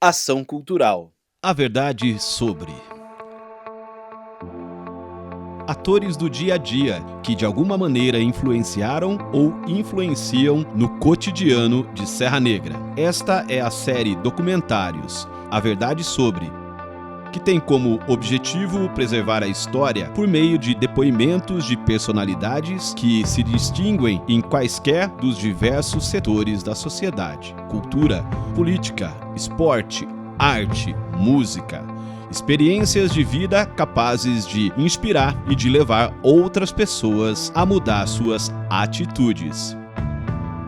Ação cultural. A verdade sobre atores do dia a dia que de alguma maneira influenciaram ou influenciam no cotidiano de Serra Negra. Esta é a série Documentários A Verdade Sobre, que tem como objetivo preservar a história por meio de depoimentos de personalidades que se distinguem em quaisquer dos diversos setores da sociedade: cultura, política, esporte, arte, música. Experiências de vida capazes de inspirar e de levar outras pessoas a mudar suas atitudes.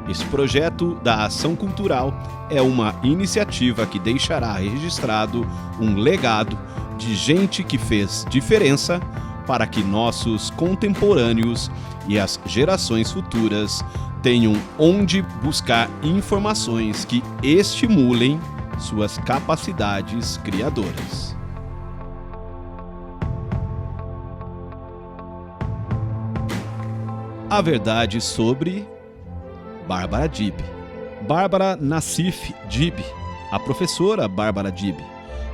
Esse projeto da Ação Cultural é uma iniciativa que deixará registrado um legado de gente que fez diferença para que nossos contemporâneos e as gerações futuras tenham onde buscar informações que estimulem suas capacidades criadoras. A verdade sobre Bárbara Dib. Bárbara Nassif Dib, a professora Bárbara Dib,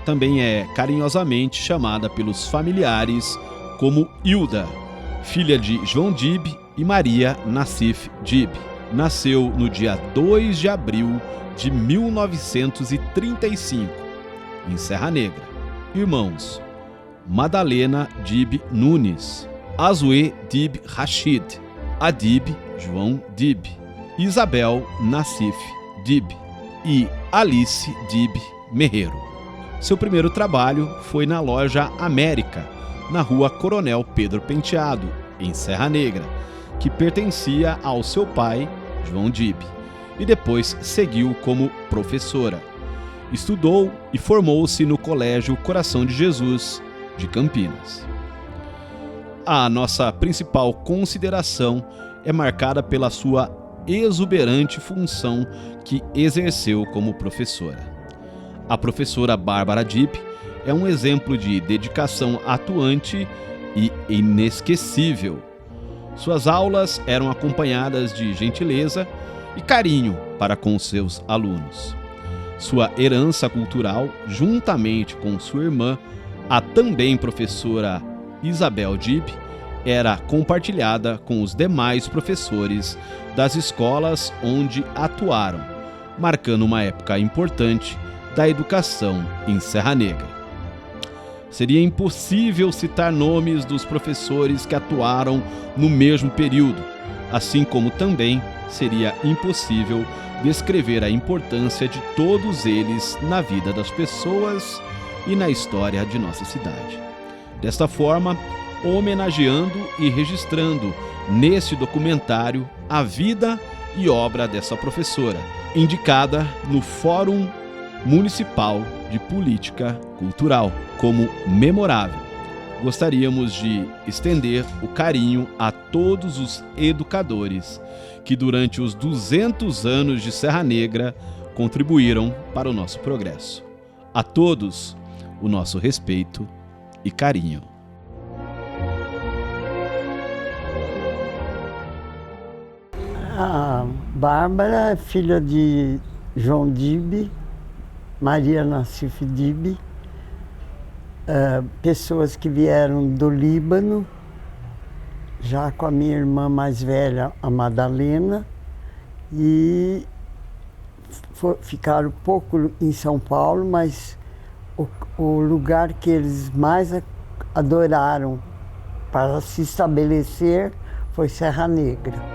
também é carinhosamente chamada pelos familiares como Hilda, filha de João Dib e Maria Nassif Dib. Nasceu no dia 2 de abril de 1935, em Serra Negra. Irmãos: Madalena Dib Nunes, Azuê Dib Rachid, Adib João Dib, Isabel Nassif Dib e Alice Dib Merreiro. Seu primeiro trabalho foi na loja América, na rua Coronel Pedro Penteado, em Serra Negra, que pertencia ao seu pai, João Dib, e depois seguiu como professora. Estudou e formou-se no Colégio Coração de Jesus, de Campinas. A nossa principal consideração é marcada pela sua exuberante função que exerceu como professora. A professora Bárbara Dib é um exemplo de dedicação atuante e inesquecível. Suas aulas eram acompanhadas de gentileza e carinho para com seus alunos. Sua herança cultural, juntamente com sua irmã, a também professora Isabel Dib, era compartilhada com os demais professores das escolas onde atuaram, marcando uma época importante da educação em Serra Negra. Seria impossível citar nomes dos professores que atuaram no mesmo período, assim como também seria impossível descrever a importância de todos eles na vida das pessoas e na história de nossa cidade. Desta forma, homenageando e registrando neste documentário a vida e obra dessa professora, indicada no Fórum Municipal de Política Cultural como memorável. Gostaríamos de estender o carinho a todos os educadores que durante os 200 anos de Serra Negra contribuíram para o nosso progresso. A todos, o nosso respeito e carinho. A Bárbara é filha de João Dib, Maria Nassif Dib, pessoas que vieram do Líbano, já com a minha irmã mais velha, a Madalena, e ficaram pouco em São Paulo, mas o lugar que eles mais adoraram para se estabelecer foi Serra Negra.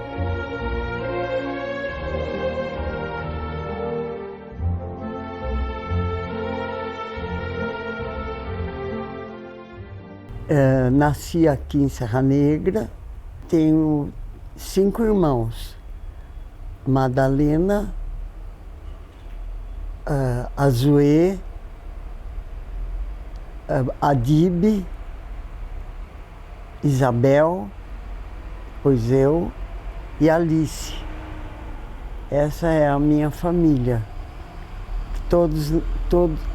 Nasci aqui em Serra Negra, tenho 5 irmãos: Madalena, Azuê, Adib, Isabel, pois eu e Alice. Essa é a minha família. Todos,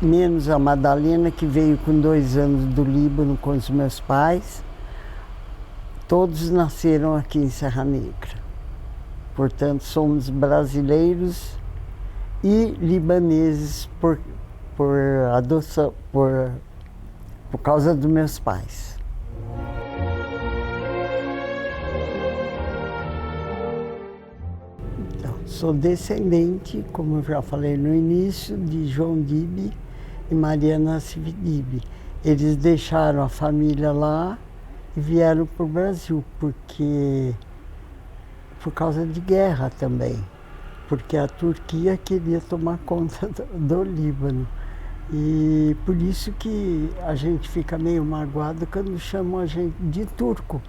menos a Madalena, que veio com 2 anos do Líbano com os meus pais. Todos nasceram aqui em Serra Negra. Portanto, somos brasileiros e libaneses por adoção, por causa dos meus pais. Então, sou descendente, como eu já falei no início, de João Dib e Mariana Cividib. Eles deixaram a família lá e vieram para o Brasil, por causa de guerra também, porque a Turquia queria tomar conta do Líbano. E por isso que a gente fica meio magoado quando chamam a gente de turco,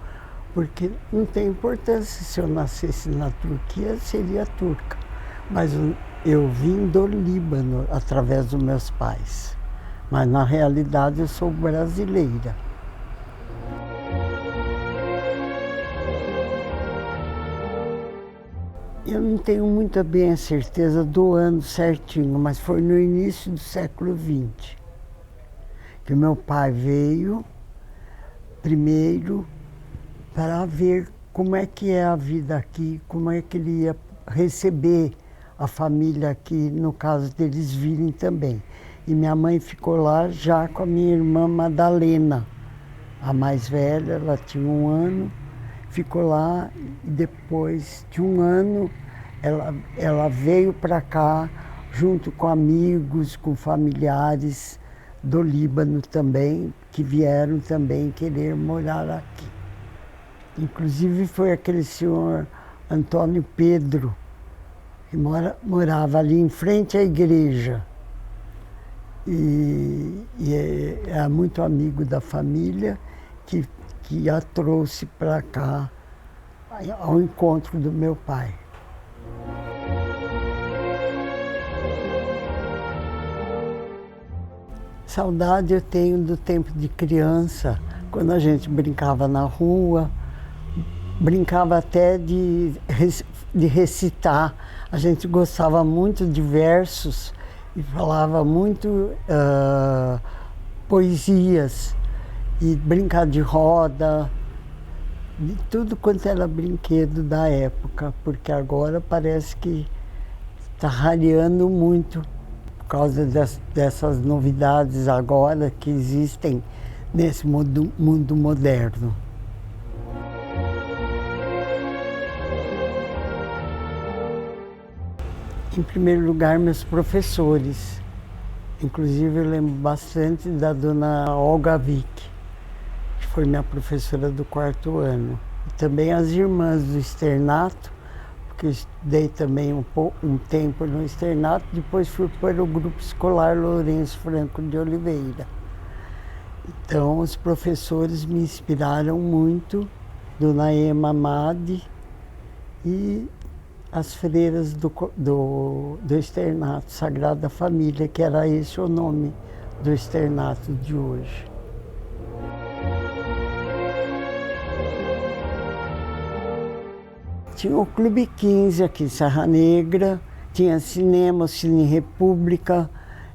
porque não tem importância. Se eu nascesse na Turquia, seria turca. Mas eu vim do Líbano através dos meus pais. Mas na realidade eu sou brasileira. Eu não tenho muito bem a certeza do ano certinho, mas foi no início do século XX que meu pai veio primeiro para ver como é que é a vida aqui, como é que ele ia receber a família aqui, no caso deles virem também. E minha mãe ficou lá já com a minha irmã Madalena, a mais velha, ela tinha 1 ano. Ficou lá e depois de 1 ano ela veio para cá junto com amigos, com familiares do Líbano também, que vieram também querer morar aqui. Inclusive foi aquele senhor Antônio Pedro, que morava ali em frente à igreja. E é muito amigo da família que a trouxe para cá, ao encontro do meu pai. Saudade eu tenho do tempo de criança, quando a gente brincava na rua, brincava até de recitar. A gente gostava muito de versos e falava muito poesias. E brincar de roda, de tudo quanto era brinquedo da época, porque agora parece que está rareando muito por causa dessas novidades agora que existem nesse mundo moderno. Em primeiro lugar, meus professores. Inclusive, eu lembro bastante da dona Olga Vick, que foi minha professora do 4º ano. E também as irmãs do externato, porque eu estudei também um tempo no externato, depois fui para o grupo escolar Lourenço Franco de Oliveira. Então, os professores me inspiraram muito, dona Ema Madi e as freiras do externato Sagrada Família, que era esse o nome do externato de hoje. Tinha o Clube 15 aqui em Serra Negra, tinha cinema, o Cine República,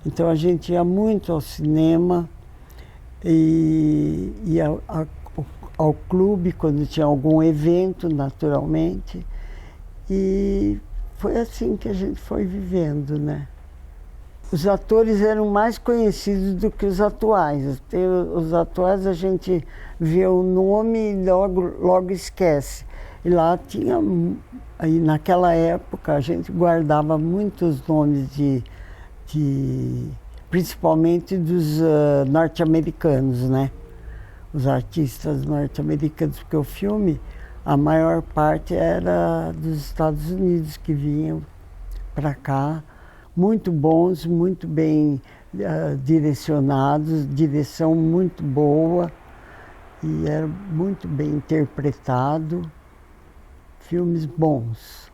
então a gente ia muito ao cinema e ia ao clube quando tinha algum evento, naturalmente. E foi assim que a gente foi vivendo, né? Os atores eram mais conhecidos do que os atuais. Os atuais a gente vê o nome e logo esquece. E lá tinha, aí naquela época a gente guardava muitos nomes principalmente dos norte-americanos, né? Os artistas norte-americanos, porque o filme, a maior parte era dos Estados Unidos que vinham para cá, muito bons, muito bem direcionados, direção muito boa, e era muito bem interpretado, filmes bons.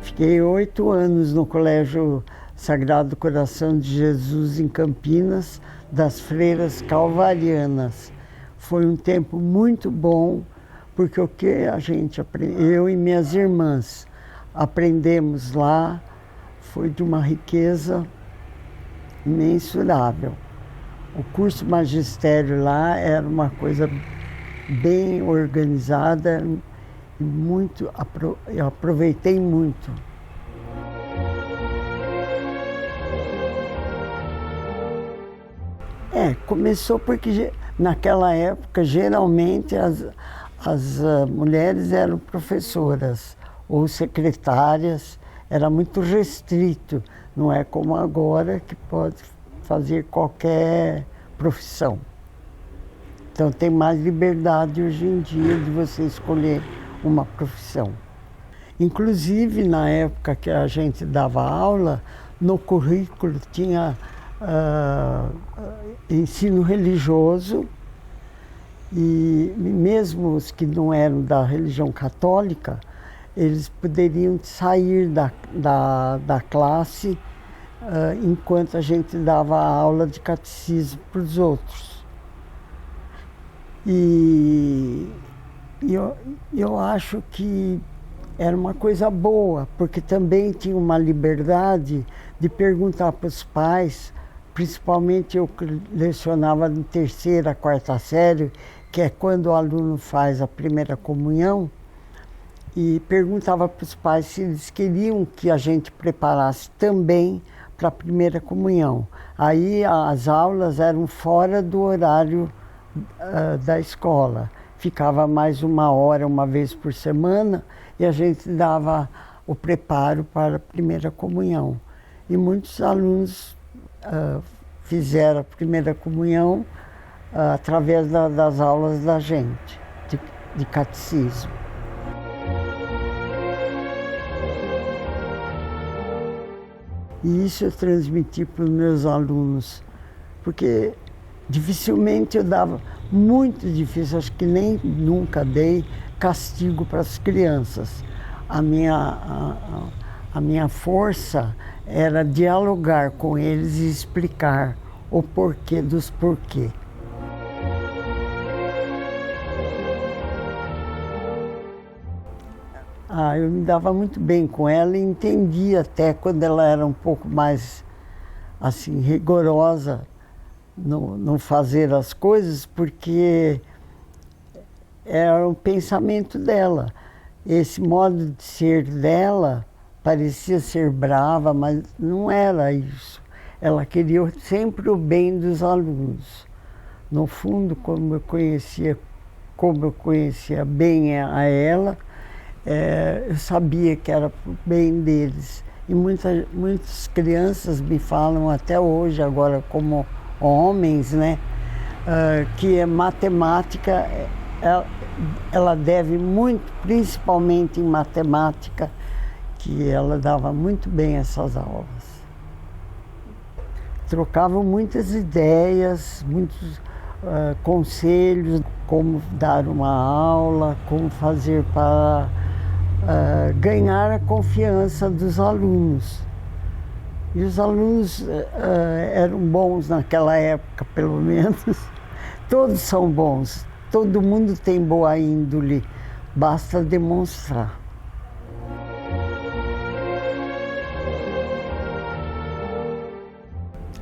Fiquei 8 anos no Colégio Sagrado Coração de Jesus, em Campinas, das Freiras Calvarianas. Foi um tempo muito bom, porque o que a gente aprendeu, eu e minhas irmãs aprendemos lá, foi de uma riqueza imensurável. O curso magistério lá era uma coisa bem organizada, e eu aproveitei muito. Começou porque naquela época geralmente as mulheres eram professoras ou secretárias, era muito restrito, não é como agora que pode fazer qualquer profissão. Então tem mais liberdade hoje em dia de você escolher uma profissão. Inclusive na época que a gente dava aula, no currículo tinha ensino religioso, e mesmo os que não eram da religião católica, eles poderiam sair da classe enquanto a gente dava aula de catecismo para os outros. E eu acho que era uma coisa boa, porque também tinha uma liberdade de perguntar para os pais, principalmente eu que lecionava na 3ª, 4ª série, que é quando o aluno faz a primeira comunhão, e perguntava para os pais se eles queriam que a gente preparasse também para a primeira comunhão. Aí as aulas eram fora do horário da escola. Ficava mais 1 hora, uma vez por semana, e a gente dava o preparo para a primeira comunhão. E muitos alunos fizeram a primeira comunhão através das aulas da gente, de catecismo. E isso eu transmiti para os meus alunos, porque dificilmente eu dava, muito difícil, acho que nem nunca dei castigo para as crianças. A minha força era dialogar com eles e explicar o porquê dos porquê. Eu me dava muito bem com ela e entendia até quando ela era um pouco mais assim, rigorosa no fazer as coisas, porque era o pensamento dela. Esse modo de ser dela parecia ser brava, mas não era isso. Ela queria sempre o bem dos alunos. No fundo, como eu conhecia bem a ela, eu sabia que era para o bem deles. E muitas crianças me falam até hoje, agora como homens, né, que a matemática, ela deve muito, principalmente em matemática, que ela dava muito bem essas aulas. Trocavam muitas ideias, muitos conselhos, como dar uma aula, como fazer para ganhar a confiança dos alunos. E os alunos eram bons naquela época, pelo menos. Todos são bons, todo mundo tem boa índole, basta demonstrar.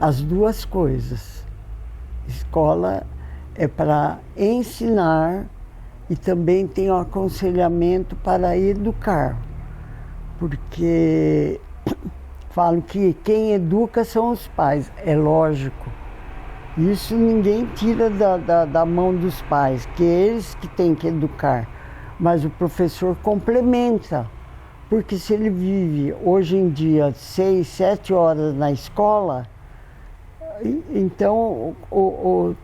As duas coisas. Escola é para ensinar e também tem o aconselhamento para educar, porque falam que quem educa são os pais, é lógico. Isso ninguém tira da mão dos pais, que é eles que têm que educar, mas o professor complementa, porque se ele vive hoje em dia 6, 7 horas na escola, então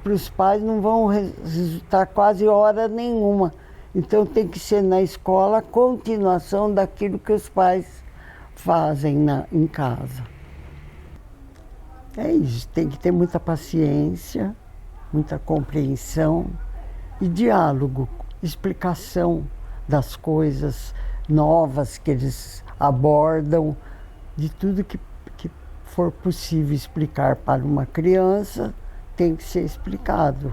para os pais não vão resultar quase hora nenhuma. Então tem que ser na escola a continuação daquilo que os pais fazem em casa. É isso, tem que ter muita paciência, muita compreensão e diálogo, explicação das coisas novas que eles abordam, de tudo que for possível explicar para uma criança, tem que ser explicado.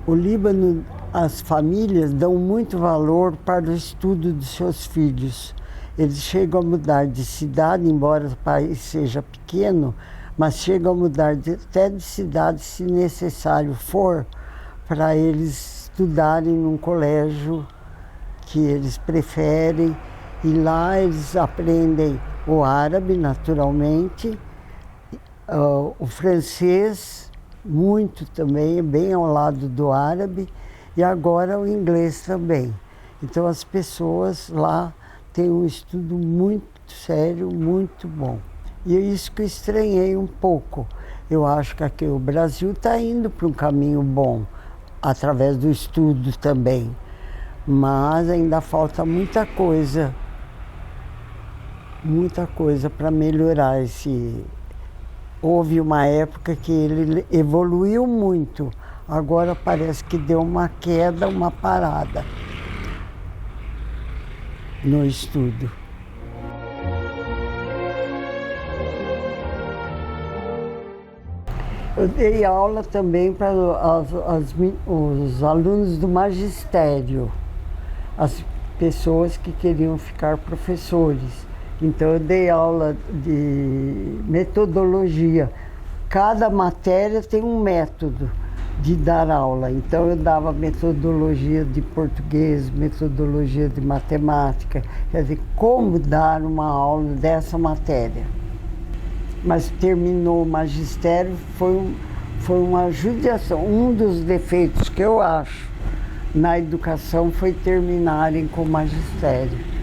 O Líbano, as famílias dão muito valor para o estudo dos seus filhos. Eles chegam a mudar de cidade, embora o país seja pequeno, mas chegam a mudar até de cidade se necessário for, para eles estudarem num colégio que eles preferem, e lá eles aprendem o árabe, naturalmente, o francês, muito também, bem ao lado do árabe, e agora o inglês também. Então as pessoas lá têm um estudo muito sério, muito bom. E é isso que eu estranhei um pouco. Eu acho que aqui o Brasil está indo para um caminho bom, através do estudo também. Mas ainda falta muita coisa para melhorar esse... Houve uma época que ele evoluiu muito, agora parece que deu uma queda, uma parada no estudo. Eu dei aula também para os alunos do magistério, as pessoas que queriam ficar professores. Então eu dei aula de metodologia. Cada matéria tem um método de dar aula. Então eu dava metodologia de português, metodologia de matemática, quer dizer, como dar uma aula dessa matéria. Mas terminou o magistério, foi uma judiação. Um dos defeitos que eu acho na educação foi terminarem com o magistério.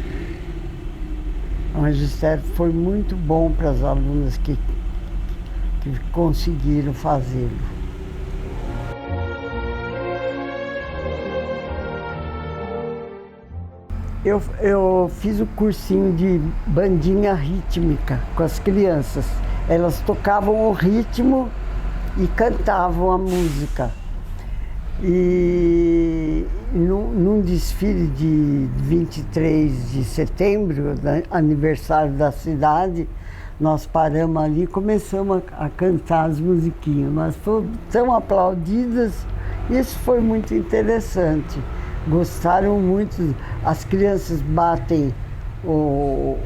O magistério foi muito bom para as alunas que conseguiram fazê-lo. Eu fiz o cursinho de bandinha rítmica com as crianças. Elas tocavam o ritmo e cantavam a música. E num desfile de 23 de setembro, aniversário da cidade, nós paramos ali e começamos a cantar as musiquinhas. Nós fomos tão aplaudidas, isso foi muito interessante. Gostaram muito, as crianças batem o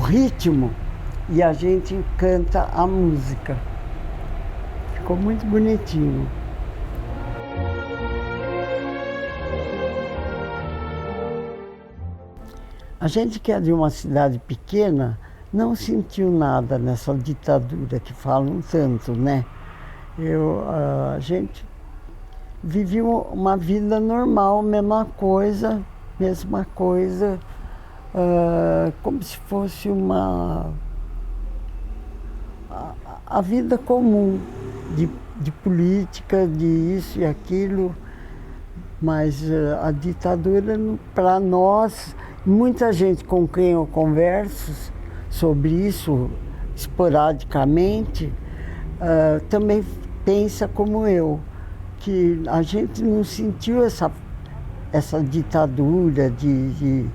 ritmo e a gente canta a música. Ficou muito bonitinho. A gente que é de uma cidade pequena não sentiu nada nessa ditadura que falam tanto, né? A gente viveu uma vida normal, mesma coisa, como se fosse a vida comum de política, de isso e aquilo, mas a ditadura, para nós, muita gente com quem eu converso sobre isso esporadicamente, também pensa como eu, que a gente não sentiu essa ditadura de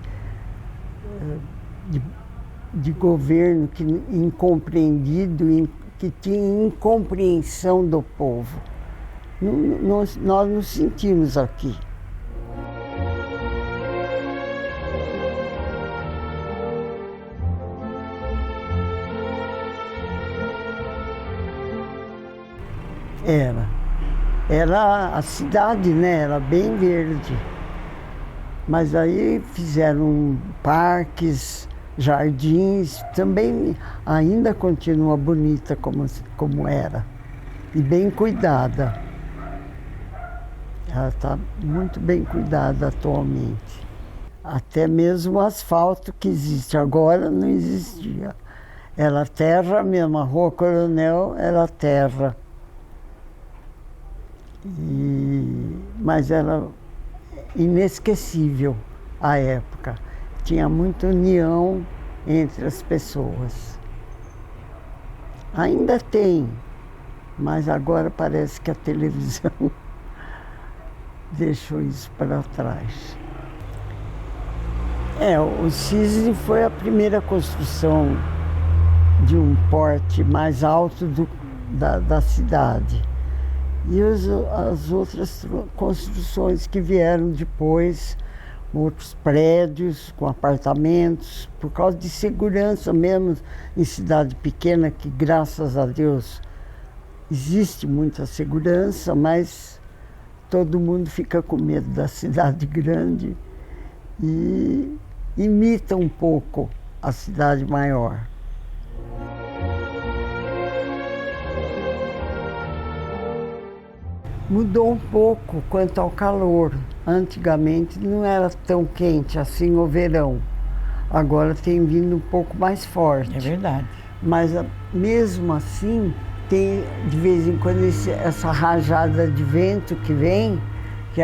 governo incompreendido, que tinha incompreensão do povo. Nós não sentimos aqui. Era a cidade, né? Era bem verde. Mas aí fizeram parques, jardins, também ainda continua bonita como era. E bem cuidada. Ela está muito bem cuidada atualmente. Até mesmo o asfalto que existe agora não existia. Era terra mesmo, a Rua Coronel era terra. Mas era inesquecível a época. Tinha muita união entre as pessoas. Ainda tem, mas agora parece que a televisão deixou isso para trás. O Cisne foi a primeira construção de um porte mais alto da cidade. E as outras construções que vieram depois, outros prédios com apartamentos, por causa de segurança mesmo em cidade pequena, que graças a Deus existe muita segurança, mas todo mundo fica com medo da cidade grande e imita um pouco a cidade maior. Mudou um pouco quanto ao calor. Antigamente não era tão quente assim o verão. Agora tem vindo um pouco mais forte. É verdade. Mas mesmo assim, tem de vez em quando essa rajada de vento que vem, que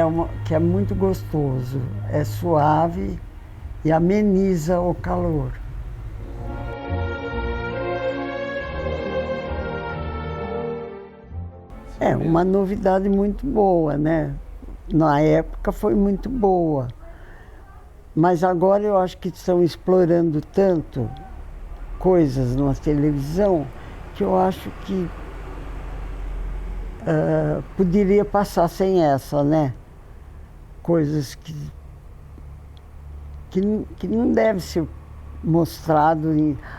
é muito gostoso. É suave e ameniza o calor. É uma novidade muito boa, né? Na época foi muito boa. Mas agora eu acho que estão explorando tanto coisas na televisão que eu acho que poderia passar sem essa, né? Coisas que não deve ser mostrado,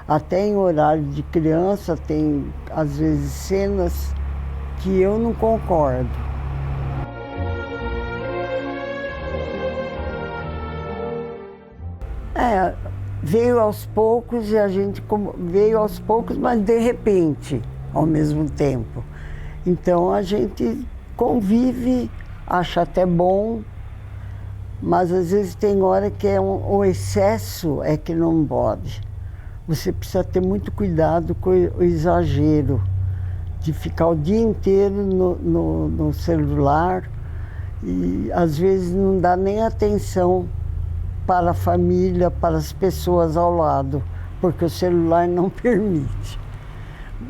até em horário de criança, tem às vezes cenas que eu não concordo. Veio aos poucos e a gente veio aos poucos, mas de repente, ao mesmo tempo. Então a gente convive, acha até bom, mas às vezes tem hora que o excesso é que não pode. Você precisa ter muito cuidado com o exagero, de ficar o dia inteiro no celular e às vezes não dá nem atenção para a família, para as pessoas ao lado, porque o celular não permite.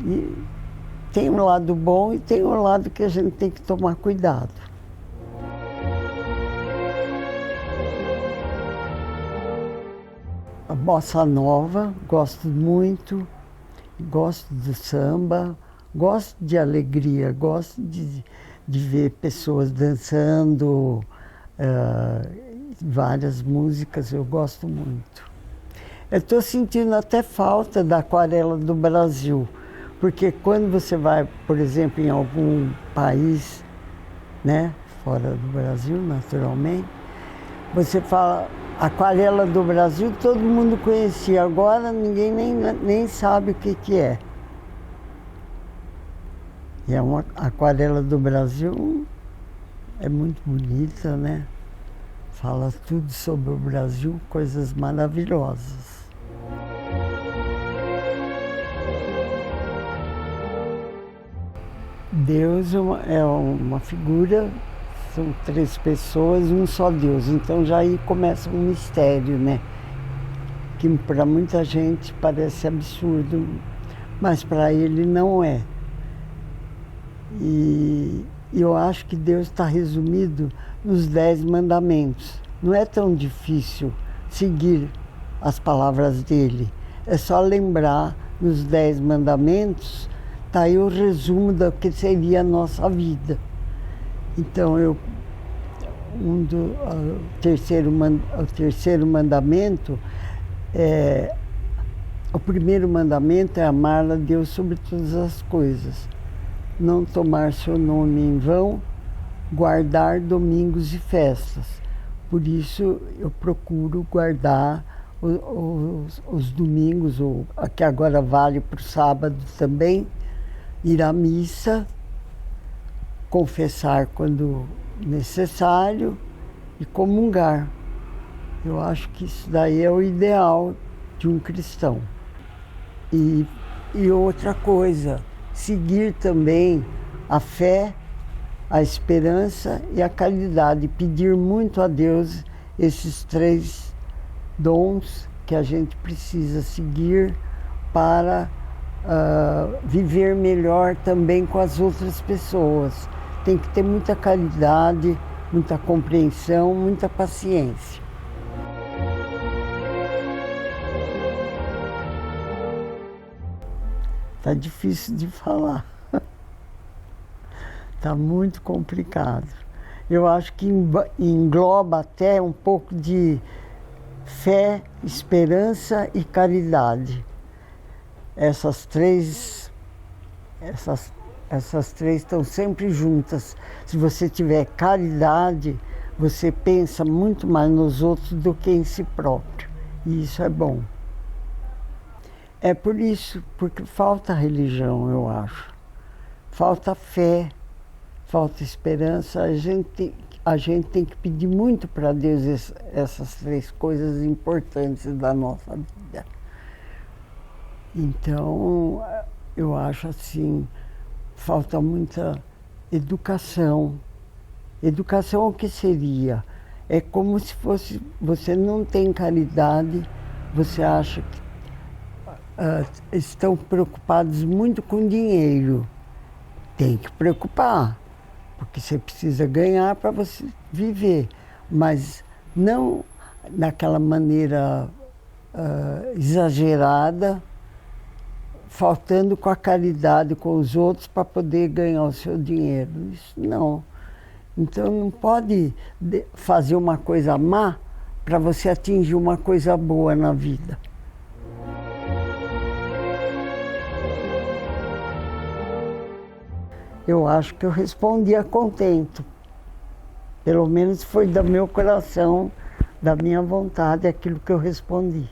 E tem um lado bom e tem um lado que a gente tem que tomar cuidado. A bossa nova, gosto muito, gosto do samba, gosto de alegria, gosto de ver pessoas dançando, várias músicas, eu gosto muito. Eu estou sentindo até falta da Aquarela do Brasil, porque quando você vai, por exemplo, em algum país, né, fora do Brasil, naturalmente, você fala Aquarela do Brasil, todo mundo conhecia, agora ninguém nem sabe o que é. E é uma Aquarela do Brasil, é muito bonita, né? Fala tudo sobre o Brasil, coisas maravilhosas. Deus é uma figura, são 3 pessoas, um só Deus. Então já aí começa um mistério, né? Que para muita gente parece absurdo, mas para ele não é. E eu acho que Deus está resumido nos 10 mandamentos. Não é tão difícil seguir as palavras dele. É só lembrar nos 10 mandamentos, está aí o resumo do que seria a nossa vida. Então, o terceiro mandamento o primeiro mandamento é amar a Deus sobre todas as coisas. Não tomar seu nome em vão, guardar domingos e festas. Por isso eu procuro guardar os domingos, que agora vale para o sábado também, ir à missa, confessar quando necessário e comungar. Eu acho que isso daí é o ideal de um cristão. E outra coisa, seguir também a fé, a esperança e a caridade. Pedir muito a Deus esses 3 dons que a gente precisa seguir para viver melhor também com as outras pessoas. Tem que ter muita caridade, muita compreensão, muita paciência. Tá difícil de falar. Tá muito complicado. Eu acho que engloba até um pouco de fé, esperança e caridade. Essas três estão sempre juntas. Se você tiver caridade, você pensa muito mais nos outros do que em si próprio. E isso é bom. É por isso, porque falta religião, eu acho. Falta fé, falta esperança. A gente tem que pedir muito para Deus essas três coisas importantes da nossa vida. Então, eu acho assim, falta muita educação. Educação o que seria? É como se fosse, você não tem caridade, você acha que estão preocupados muito com dinheiro. Tem que preocupar, porque você precisa ganhar para você viver, mas não daquela maneira exagerada, faltando com a caridade com os outros para poder ganhar o seu dinheiro. Isso não. Então não pode fazer uma coisa má para você atingir uma coisa boa na vida. Eu acho que eu respondi a contento. Pelo menos foi do meu coração, da minha vontade, aquilo que eu respondi.